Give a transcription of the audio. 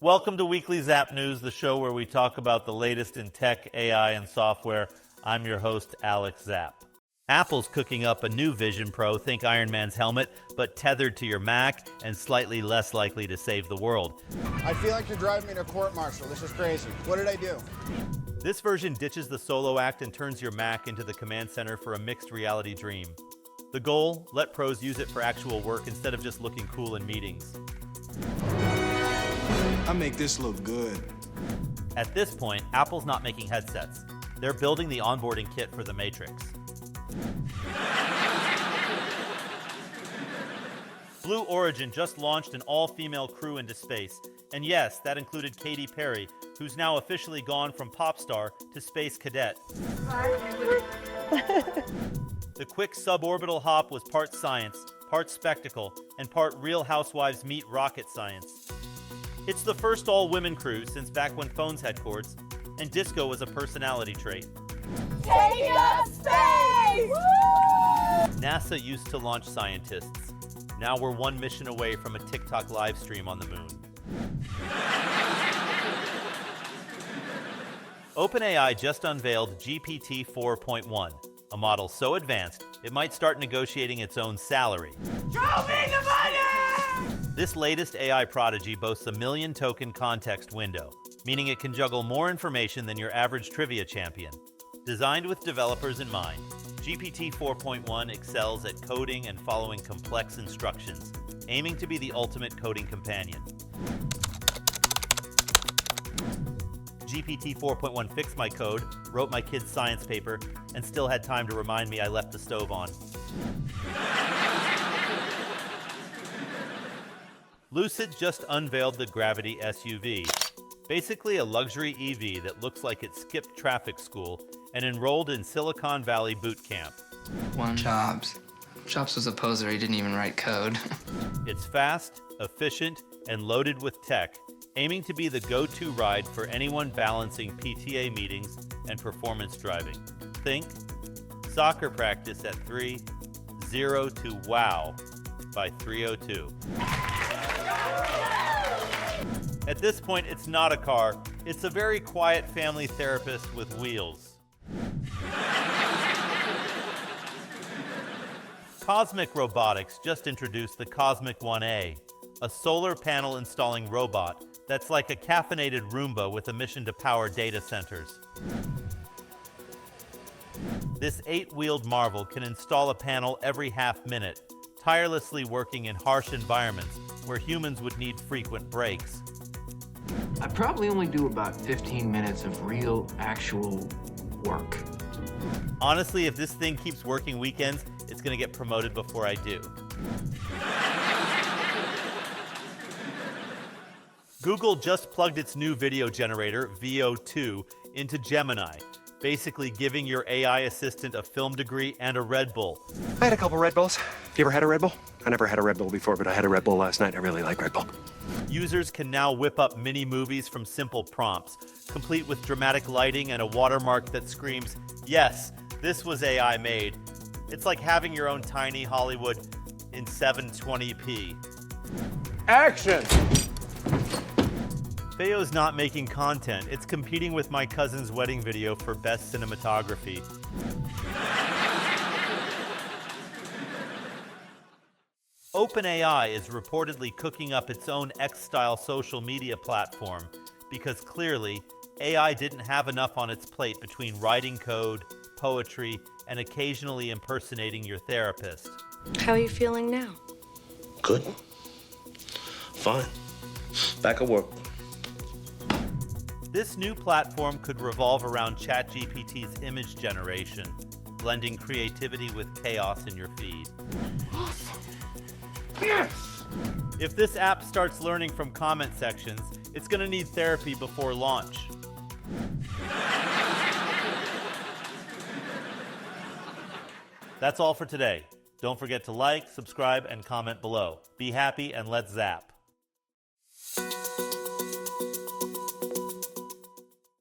Welcome to Weekly Zap News, the show where we talk about the latest in tech, AI, and software. I'm your host, Alex Zapp. Apple's cooking up a new Vision Pro, think Iron Man's helmet, but tethered to your Mac and slightly less likely to save the world. I feel like you're driving me to a court-martial. This is crazy. What did I do? This version ditches the solo act and turns your Mac into the command center for a mixed reality dream. The goal? Let pros use it for actual work instead of just looking cool in meetings. I make this look good. At this point, Apple's not making headsets. They're building the onboarding kit for the Matrix. Blue Origin just launched an all-female crew into space. And yes, that included Katy Perry, who's now officially gone from pop star to space cadet. The quick suborbital hop was part science, part spectacle, and part Real Housewives meet rocket science. It's the first all-women crew since back when phones had cords, and disco was a personality trait. Take up space! Woo! NASA used to launch scientists. Now we're one mission away from a TikTok live stream on the moon. OpenAI just unveiled GPT 4.1, a model so advanced it might start negotiating its own salary. Show me the money! This latest AI prodigy boasts a 1 million token context window, meaning it can juggle more information than your average trivia champion. Designed with developers in mind, GPT 4.1 excels at coding and following complex instructions, aiming to be the ultimate coding companion. GPT 4.1 fixed my code, wrote my kid's science paper, and still had time to remind me I left the stove on. Lucid just unveiled the Gravity SUV, basically a luxury EV that looks like it skipped traffic school and enrolled in Silicon Valley boot camp. Jobs. Jobs was a poser, he didn't even write code. It's fast, efficient, and loaded with tech, aiming to be the go-to ride for anyone balancing PTA meetings and performance driving. Think soccer practice at 3, 0 to wow by 3:02. At this point, it's not a car. It's a very quiet family therapist with wheels. Cosmic Robotics just introduced the Cosmic 1A, a solar panel installing robot that's like a caffeinated Roomba with a mission to power data centers. This 8-wheeled marvel can install a panel every half minute, tirelessly working in harsh environments where humans would need frequent breaks. I probably only do about 15 minutes of real, actual work. Honestly, if this thing keeps working weekends, it's going to get promoted before I do. Google just plugged its new video generator, VO2, into Gemini, basically giving your AI assistant a film degree and a Red Bull. I had a couple Red Bulls. You ever had a Red Bull? I never had a Red Bull before, but I had a Red Bull last night. I really like Red Bull. Users can now whip up mini movies from simple prompts, complete with dramatic lighting and a watermark that screams, "Yes, this was AI made." It's like having your own tiny Hollywood in 720p. Action! Feo's not making content. It's competing with my cousin's wedding video for best cinematography. OpenAI is reportedly cooking up its own X-style social media platform because clearly AI didn't have enough on its plate between writing code, poetry, and occasionally impersonating your therapist. How are you feeling now? Good. Fine. Back at work. This new platform could revolve around ChatGPT's image generation, blending creativity with chaos in your feed. Yes! If this app starts learning from comment sections, it's going to need therapy before launch. That's all for today. Don't forget to like, subscribe, and comment below. Be happy and let's zap.